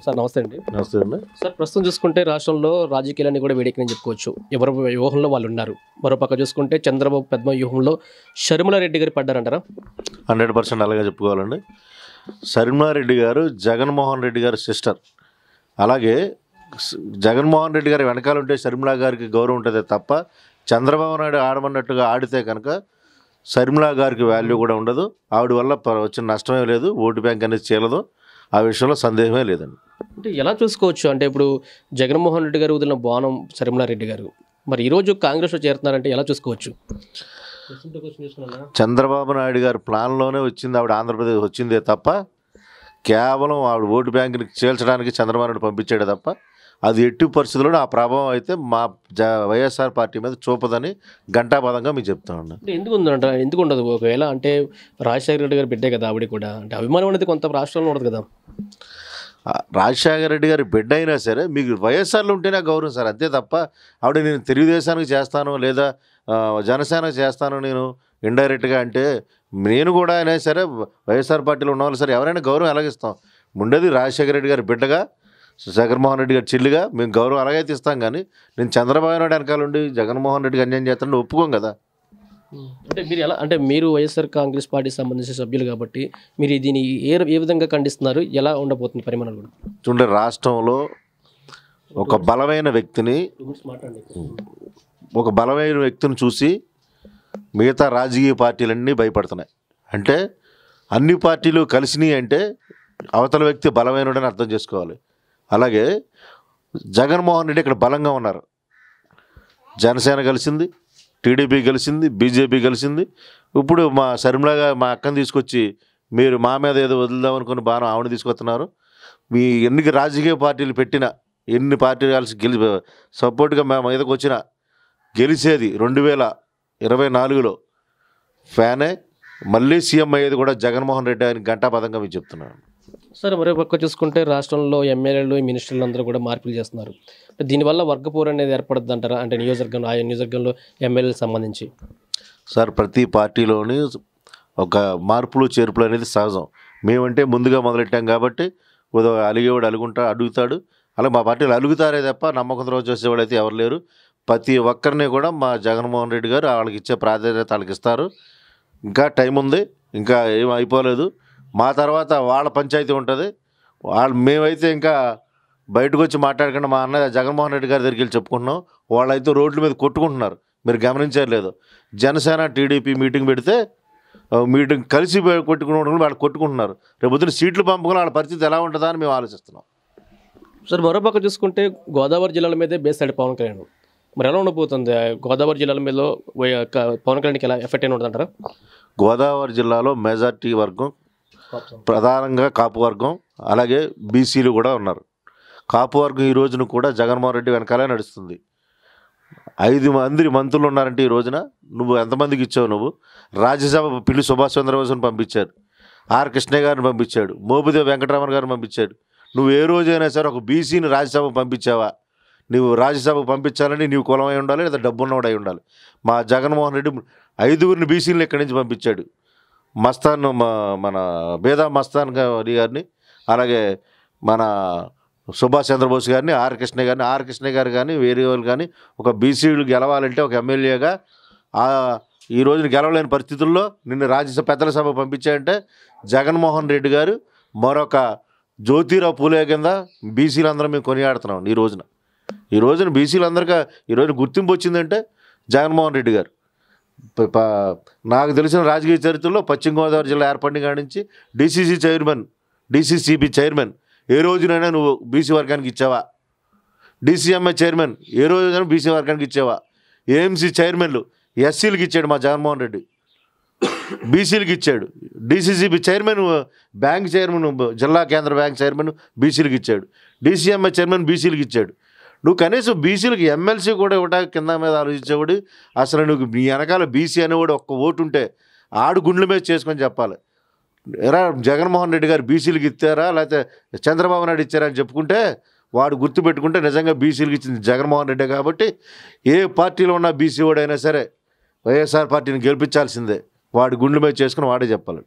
Sir నమస్తే అండి. నమస్తే అండి. సార్ ప్రస్తుతం చూసుకుంటే రాష్ట్రంలో రాజకీయాలన్నీ కూడా వేడెక్కినని చెప్పుకోవచ్చు. ఎవరి వ్యూహంలో వాళ్ళు ఉన్నారు. మరోపక్క చూసుకుంటే చంద్రబాబు పెద్ద వ్యూహంలో షర్మిలారెడ్డి గారు పడ్డారంటారా? 100% అలాగే చెప్పుకోవాలండి. షర్మిలారెడ్డి గారు జగన్మోహన్ రెడ్డి గారి సిస్టర్. అలాగే జగన్మోహన్ రెడ్డి గారి వెనకాల ఉంటే షర్మిలా గారికి గౌరవం ఉంటుంది తప్ప చంద్రబాబు నాయుడు ఆడమన్నట్టుగా ఆడితే కనుక షర్మిలా గారికి వాల్యూ కూడా ఉండదు. ఆవిడ వల్ల వచ్చిన నష్టమే లేదు, ఓటు బ్యాంక్ అనేది చేయలేదు. ఆ విషయంలో సందేహమే లేదండి. అంటే ఎలా చూసుకోవచ్చు అంటే ఇప్పుడు జగన్మోహన్ రెడ్డి గారు వదిలిన బాణం షర్మిలారెడ్డి గారు మరి ఈరోజు కాంగ్రెస్లో చేరుతున్నారంటే ఎలా చూసుకోవచ్చు? చంద్రబాబు నాయుడు గారి ప్లాన్లోనే వచ్చింది ఆవిడ, ఆంధ్రప్రదేశ్ వచ్చిందే తప్ప కేవలం ఆవిడ ఓటు బ్యాంకుని చేల్చడానికి చంద్రబాబు నాయుడు పంపించాడే తప్ప అది ఎట్టి పరిస్థితుల్లో ఆ ప్రభావం అయితే మా వైఎస్ఆర్ పార్టీ మీద చూపదని ఘంటాపదంగా మీకు చెప్తా ఉన్నాను. అంటే ఎందుకు ఉండదు? ఒకవేళ అంటే రాజశేఖర రెడ్డి గారు బిడ్డే కదా ఆవిడ కూడా, అంటే అభిమానం అనేది కొంత రాష్ట్రంలో ఉండదు కదా. రాజశేఖర రెడ్డి గారి బిడ్డ అయినా సరే మీకు వైఎస్ఆర్లో ఉంటేనే గౌరవం సార్, అంతే తప్ప ఆవిడ నేను తెలుగుదేశానికి చేస్తాను లేదా జనసేనకు చేస్తాను నేను ఇండైరెక్ట్గా అంటే నేను కూడా అయినా సరే వైఎస్ఆర్ పార్టీలో ఉన్న వాళ్ళు సరే ఎవరైనా గౌరవం ఎలాగిస్తాం. ఉండేది రాజశేఖర రెడ్డి గారి బిడ్డగా, జగన్మోహన్ రెడ్డి గారి చెల్లిగా మేము గౌరవం అలాగైతే ఇస్తాం. కానీ నేను చంద్రబాబు నాయుడు వెనకాల ఉండి జగన్మోహన్ రెడ్డికి అన్యాయం చేస్తానని ఒప్పుకోం కదా. అంటే మీరు ఎలా అంటే మీరు వైఎస్ఆర్ కాంగ్రెస్ పార్టీకి సంబంధించిన సభ్యులు కాబట్టి మీరు దీన్ని ఏ విధంగా ఖండిస్తున్నారు? ఎలా ఉండబోతుంది పరిమాణాలు కూడా? చూడండి, రాష్ట్రంలో ఒక బలమైన వ్యక్తిని చూసి మిగతా రాజకీయ పార్టీలన్నీ భయపడుతున్నాయి. అంటే అన్ని పార్టీలు కలిసినాయి అంటే అవతల వ్యక్తి బలమైనడని అర్థం చేసుకోవాలి. అలాగే జగన్మోహన్ రెడ్డి ఇక్కడ బలంగా ఉన్నారు. జనసేన కలిసింది, టీడీపీ కలిసింది, బీజేపీ కలిసింది. ఇప్పుడు మా షర్మిలా మా అక్కని తీసుకొచ్చి మీరు మా మీద ఏదో వదులుదామనుకుని బాగా ఆవిడ తీసుకొస్తున్నారు. మీ ఎన్ని రాజకీయ పార్టీలు పెట్టినా, ఎన్ని పార్టీలు కలిసి సపోర్ట్గా మా మీదకి వచ్చినా గెలిచేది 2024లో ఫ్యానే. మళ్ళీ సీఎం అయ్యేది కూడా జగన్మోహన్ రెడ్డి అని ఘంటాపదంగా మీకు చెప్తున్నాను. సరే, మరో పక్క చూసుకుంటే రాష్ట్రంలో ఎమ్మెల్యేలు మినిస్టర్లు అందరూ కూడా మార్పులు చేస్తున్నారు. దీనివల్ల వర్గపోరు అనేది ఏర్పడుతుంది అంటారా? అంటే ఆయా నియోజకవర్గంలో ఎమ్మెల్యేలకు సంబంధించి సార్ ప్రతి పార్టీలోని ఒక మార్పులు చేర్పులు అనేది సహజం. మేమంటే ముందుగా మొదలెట్టాం కాబట్టి అలిగేవాడు అడుగుతాడు. అలా మా పార్టీలు అలుగుతారే తప్ప నమ్మకం రోజు చేసేవాడు అయితే ఎవరు లేరు. ప్రతి ఒక్కరిని కూడా మా జగన్మోహన్ రెడ్డి గారు వాళ్ళకి ఇచ్చే ప్రాధాన్యత వాళ్ళకి ఇస్తారు. ఇంకా టైం ఉంది, ఇంకా ఏం అయిపోలేదు. మా తర్వాత వాళ్ళ పంచాయతీ ఉంటుంది. మేమైతే ఇంకా బయటకు వచ్చి మాట్లాడకుండా మా అన్నయ్య జగన్మోహన్ రెడ్డి గారి దగ్గరికి వెళ్ళి చెప్పుకుంటున్నాం. వాళ్ళైతే రోడ్ల మీద కొట్టుకుంటున్నారు, మీరు గమనించలేదు. జనసేన టీడీపీ మీటింగ్ పెడితే మీటింగ్ కలిసి కొట్టుకున్న వాళ్ళు కొట్టుకుంటున్నారు. రేపు పొద్దున సీట్లు పంపుకుని వాళ్ళ పరిస్థితి ఎలా ఉంటుందా అని మేము ఆలోచిస్తున్నాం. సార్ మరోపక్క చూసుకుంటే గోదావరి జిల్లాల మీదే బేస్డ్ పవన్ కళ్యాణ్, మరి ఎలా ఉండబోతుంది? గోదావరి జిల్లాల మీద పవన్ కళ్యాణ్కి ఎలా ఎఫెక్ట్ అయిన ఉంటుందంటారా? గోదావరి జిల్లాలో మెజార్టీ వర్గం ప్రధానంగా కాపు వర్గం, అలాగే బీసీలు కూడా ఉన్నారు. కాపు వర్గం ఈ రోజున కూడా జగన్మోహన్ రెడ్డి వెనకాలే నడుస్తుంది. 5 మంది మంత్రులు ఉన్నారంటే ఈ రోజున నువ్వు ఎంతమందికి ఇచ్చావు? నువ్వు రాజ్యసభ పిల్లి సుభాష్ చంద్రబోస్ని పంపించారు, ఆర్ కృష్ణయ్య గారిని పంపించాడు, మోపిదేవి వెంకటరమణ గారిని పంపించాడు. నువ్వు ఏ రోజైనా సరే ఒక బీసీని రాజ్యసభకు పంపించావా? నువ్వు రాజ్యసభకు పంపించాలని నీవు కులమై ఉండాలి లేదా డబ్బున్నవాడు అయి ఉండాలి. మా జగన్మోహన్ రెడ్డి 5 బీసీలను ఇక్కడి నుంచి పంపించాడు. మస్తాన్ మన బేదా మస్తాన్ గారిని, అలాగే మన సుభాష్ చంద్రబోస్ గారిని, ఆర్ కృష్ణయ్య గారు కానీ వేరే వాళ్ళు కానీ ఒక బీసీలు గెలవాలంటే ఒక ఎమ్మెల్యేగా ఈ రోజున గెలవలేని పరిస్థితుల్లో నిన్ను రాజ్యసభ పెద్దల సభ పంపించాయంటే జగన్మోహన్ రెడ్డి గారు మరొక జ్యోతిరావు పూలే కింద బీసీలందరం మేము కొనియాడుతున్నాం. ఈ రోజున బీసీలందరికీ ఈరోజు గుర్తింపు వచ్చిందంటే జగన్మోహన్ రెడ్డి గారు. నాకు తెలిసిన రాజకీయ చరిత్రలో పశ్చిమ గోదావరి జిల్లా ఏర్పడిన కాడి నుంచి డీసీసీబీ చైర్మన్ ఏ రోజునైనా నువ్వు బీసీ వర్గానికి ఇచ్చావా? డీసీఎంఏ చైర్మన్ ఏ రోజునైనా బీసీ వర్గానికి ఇచ్చావా? ఏఎంసీ చైర్మన్లు ఎస్సీలకు ఇచ్చాడు మా జగన్మోహన్ రెడ్డి, బీసీలకు ఇచ్చాడు. డీసీసీబీ చైర్మన్, బ్యాంక్ చైర్మన్, జిల్లా కేంద్ర బ్యాంక్ చైర్మన్ బీసీలకు ఇచ్చాడు. డీసీఎంఏ చైర్మన్ బీసీలకు ఇచ్చాడు. నువ్వు కనీసం బీసీలకు ఎమ్మెల్సీ కూడా ఇవ్వడానికి కింద మీద ఆలోచించేవాడు. అసలు నువ్వు నీ వెనకాల బీసీ అనేవాడు ఒక్క ఓటు ఉంటే ఆడు గుండెల మీద చేసుకొని చెప్పాలి. ఎరా జగన్మోహన్ రెడ్డి గారు బీసీలకు ఇచ్చారా లేకపోతే చంద్రబాబు నాయుడు ఇచ్చారా అని చెప్పుకుంటే వాడు గుర్తుపెట్టుకుంటే నిజంగా బీసీలకు ఇచ్చింది జగన్మోహన్ రెడ్డి. కాబట్టి ఏ పార్టీలో ఉన్న బీసీ వాడైనా సరే వైఎస్ఆర్ పార్టీని గెలిపించాల్సిందే. వాడి గుండెల మీద చేసుకుని వాడే చెప్పాలి.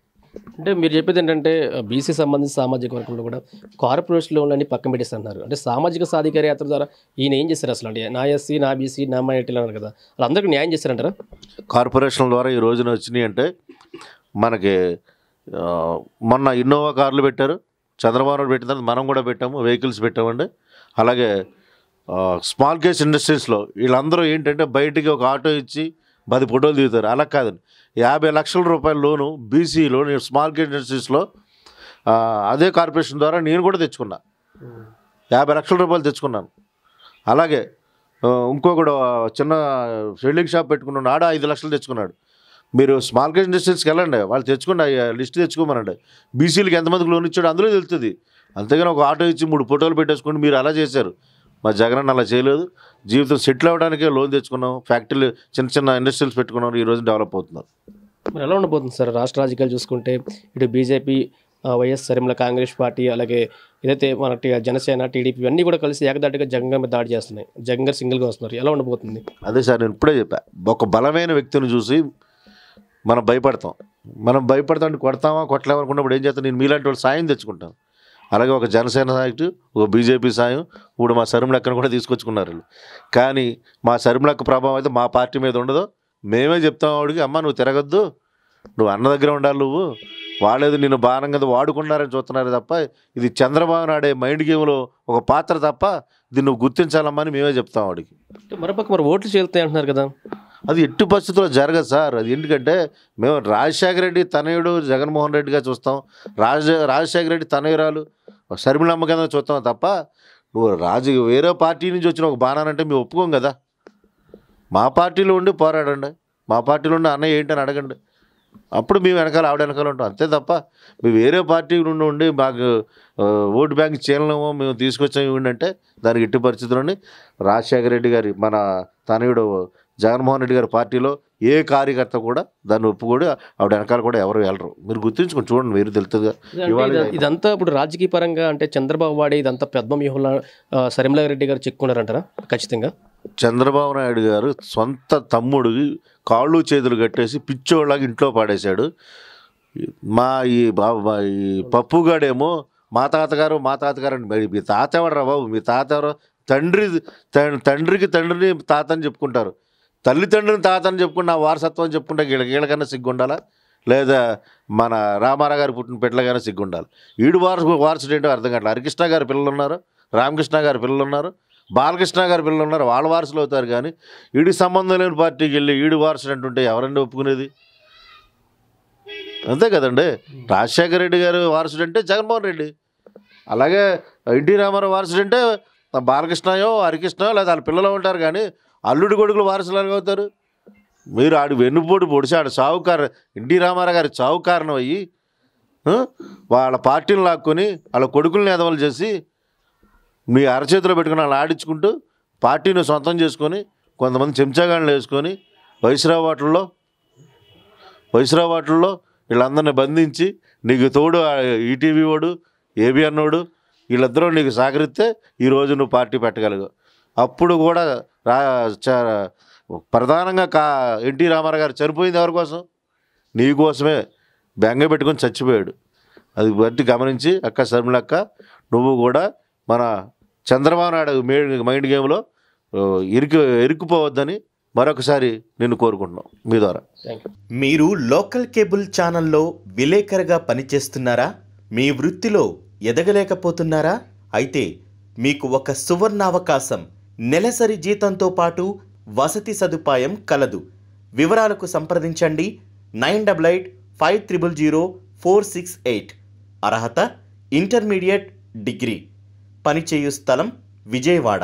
అంటే మీరు చెప్పేది ఏంటంటే బీసీ సంబంధించి సామాజిక వర్గంలో కూడా కార్పొరేషన్ లోన్లన్నీ పక్కన పెట్టేస్తున్నారు. అంటే సామాజిక సాధికార యాత్ర ద్వారా ఈయన ఏం చేశారు అసలు? అంటే నా ఎస్సీ, నా బీసీ, నా మైనారిటీలు అన్నారు కదా, వాళ్ళందరికీ న్యాయం చేశారంటారా? కార్పొరేషన్ల ద్వారా ఈ రోజున వచ్చినాయి అంటే మనకి మొన్న ఇన్నోవా కార్లు పెట్టారు, చంద్రబాబు నాయుడు పెట్టిన తర్వాత మనం కూడా పెట్టాము, వెహికల్స్ పెట్టామండి. అలాగే స్మాల్ కేస్ ఇండస్ట్రీస్లో వీళ్ళందరూ ఏంటంటే బయటికి ఒక ఆటో ఇచ్చి 10 ఫోటోలు దిగుతారు. అలా కాదండి, 50 లక్షల రూపాయల లోను బీసీలో నేను స్మాల్ కేస్ ఇండస్ట్రీస్లో అదే కార్పొరేషన్ ద్వారా నేను కూడా తెచ్చుకున్నా, 50 లక్షల రూపాయలు తెచ్చుకున్నాను. అలాగే ఇంకొకడు చిన్న వెల్డింగ్ షాప్ పెట్టుకున్నాడు, ఆడ 5 లక్షలు తెచ్చుకున్నాడు. మీరు స్మాల్ కేస్ ఇండస్ట్రీస్కి వెళ్ళండి, వాళ్ళు తెచ్చుకున్న లిస్ట్ తెచ్చుకోమనండి, బీసీలకు ఎంతమందికి లోన్ ఇచ్చాడు అందులో తెలుస్తుంది. అంతేగాని ఒక ఆటో ఇచ్చి 3 ఫోటోలు పెట్టేసుకోండి మీరు అలా చేశారు. మా జగన్ అలా చేయలేదు. జీవితం సెటిల్ అవ్వడానికే లోన్ తెచ్చుకున్నాం, ఫ్యాక్టరీలు చిన్న చిన్న ఇండస్ట్రీస్ పెట్టుకున్నాం, ఈరోజు డెవలప్ అవుతున్నారు. మరి ఎలా ఉండబోతుంది సార్ రాష్ట్ర రాజకీయాలు చూసుకుంటే? ఇటు BJP, YS Sharmila Congress party, అలాగే ఏదైతే మన జనసేన, టీడీపీ ఇవన్నీ కూడా కలిసి ఏకదాటిగా జగన్ గారి మీద దాడి చేస్తున్నాయి. జగన్ గారు సింగిల్గా వస్తున్నారు. ఎలా ఉండబోతుంది? అదే సార్ నేను ఇప్పుడే చెప్పా, ఒక బలమైన వ్యక్తిని చూసి మనం భయపడతాం. అంటే కొడతామా కొట్టలేమా అనుకున్నప్పుడు ఏం చేస్తాం, నేను మీలాంటి వాళ్ళు సాయం తెచ్చుకుంటాను. అలాగే ఒక జనసేన సాయం, ఒక బీజేపీ సాయం, ఇప్పుడు మా షర్మిలక్కను కూడా తీసుకొచ్చుకున్నారు వీళ్ళు. కానీ మా షర్మిలక్క ప్రభావం అయితే మా పార్టీ మీద ఉండదు. మేమే చెప్తాం వాడికి, అమ్మ నువ్వు తిరగద్దు, నువ్వు అన్న దగ్గర ఉండాలి, నువ్వు వాళ్ళేది నిన్ను బాణంగా వాడుకున్నారని చూస్తున్నారు తప్ప ఇది చంద్రబాబు నాయుడు మైండ్ గేమ్లో ఒక పాత్ర తప్ప దీన్ని నువ్వు గుర్తించాలమ్మా అని మేమే చెప్తాం వాడికి. మరోపక్క మరి ఓట్లు చేలుతాయి అంటున్నారు కదా, అది ఎట్టి పరిస్థితుల్లో జరగదు సార్. అది ఎందుకంటే మేము రాజశేఖర రెడ్డి తనయుడు జగన్మోహన్ రెడ్డిగా చూస్తాం, రాజశేఖర రెడ్డి తనయురాలు షర్మిలమ్మ కింద చూస్తాం తప్ప నువ్వు వేరే పార్టీ నుంచి వచ్చిన ఒక బాణానంటే మేము ఒప్పుకోం కదా. మా పార్టీలో ఉండి పోరాడండి, మా పార్టీలో ఉండి అన్నయ్య ఏంటని అడగండి, అప్పుడు మేము వెనకాల ఆవిడ వెనకాల ఉంటాం. అంతే తప్ప మేము వేరే పార్టీ నుండి ఉండి మాకు ఓటు బ్యాంక్ చీలనమో మేము తీసుకొచ్చాము ఏంటంటే దానికి ఎట్టి పరిస్థితుల్లోని రాజశేఖర రెడ్డి గారి మన తనయుడు జగన్మోహన్ రెడ్డి గారి పార్టీలో ఏ కార్యకర్త కూడా దాన్ని ఒప్పుకోడు, ఆవిడ వెనకాల కూడా ఎవరు వెళ్ళరు. మీరు గుర్తుంచుకొని చూడండి, మీరు తెలుస్తుందిగా. ఇదంతా ఇప్పుడు రాజకీయ పరంగా అంటే చంద్రబాబు వాడే ఇదంతా పెద్ద వ్యూహంలో షర్మిల రెడ్డి గారు చిక్కున్నారంటారా? ఖచ్చితంగా చంద్రబాబు నాయుడు గారు సొంత తమ్ముడికి కాళ్ళు చేతులు కట్టేసి పిచ్చోళ్ళగా ఇంట్లో పాడేశాడు. ఈ పప్పుగాడేమో మా తాతగారు అని, మీ తాత ఎవడరా బాబు, మీ తాత ఎవరో తండ్రికి తండ్రిని తాత అని చెప్పుకుంటారు, తల్లిదండ్రుని తాత అని చెప్పుకుంటే నా వారసత్వం చెప్పుకుంటే వీళ్ళకన్నా సిగ్గుండాలా, లేదా మన రామారావు గారు పుట్టిన పెట్టలకైనా సిగ్గుండాలి. ఈడు వారసుడు ఏంటో అర్థం కావట్లేదు. హరికృష్ణ గారి పిల్లలు ఉన్నారు, రామకృష్ణ గారి పిల్లలు ఉన్నారు, బాలకృష్ణ గారి పిల్లలు ఉన్నారు, వాళ్ళ వారసులు అవుతారు. కానీ ఈడికి సంబంధం లేని పార్టీకి వెళ్ళి ఈడు వారసుడు అంటుంటే ఎవరండి ఒప్పుకునేది? అంతే కదండి. రాజశేఖర రెడ్డి గారు వారసుడు అంటే జగన్మోహన్ రెడ్డి, అలాగే ఎన్టీ రామారావు వారసుడు అంటే బాలకృష్ణయో హరికృష్ణయో లేదా వాళ్ళ పిల్లలు ఉంటారు. కానీ అల్లుడి కొడుకులు వారసులు అవుతారు. మీరు ఆడు వెన్నుపోటు పొడిచి ఆడు సావుకారు ఎన్టీ రామారావు గారి చావు కారణం అయ్యి వాళ్ళ పార్టీని లాక్కొని వాళ్ళ కొడుకుల్ని ఎదవలు చేసి మీ అరచేతిలో పెట్టుకుని వాళ్ళు ఆడించుకుంటూ పార్టీని సొంతం చేసుకొని కొంతమంది చెంచాగాళ్ళు వేసుకొని వైస్రావు వాటిల్లో వీళ్ళందరినీ బంధించి నీకు తోడు ఈటీవీ వాడు ఏబిఎన్ వాడు వీళ్ళిద్దరూ నీకు సహకరిస్తే ఈరోజు నువ్వు పార్టీ పెట్టగలవు. అప్పుడు కూడా ప్రధానంగా ఎన్టీ రామారావు గారు చనిపోయింది ఎవరి కోసం? నీ కోసమే. బెంగ పెట్టుకొని చచ్చిపోయాడు. అది బట్టి గమనించి అక్క షర్మిలక్క నువ్వు కూడా మన చంద్రబాబు నాయుడు మైండ్ గేమ్లో ఇరుక్కుపోవద్దని మరొకసారి నిన్ను కోరుకుంటున్నాం మీ ద్వారా. మీరు లోకల్ కేబుల్ ఛానల్లో విలేకరుగా పనిచేస్తున్నారా? మీ వృత్తిలో ఎదగలేకపోతున్నారా? అయితే మీకు ఒక సువర్ణావకాశం. నెలసరి జీతంతో పాటు వసతి సదుపాయం కలదు. వివరాలకు సంప్రదించండి 9885000468. అర్హత ఇంటర్మీడియట్ డిగ్రీ. పనిచేయు స్థలం విజయవాడ.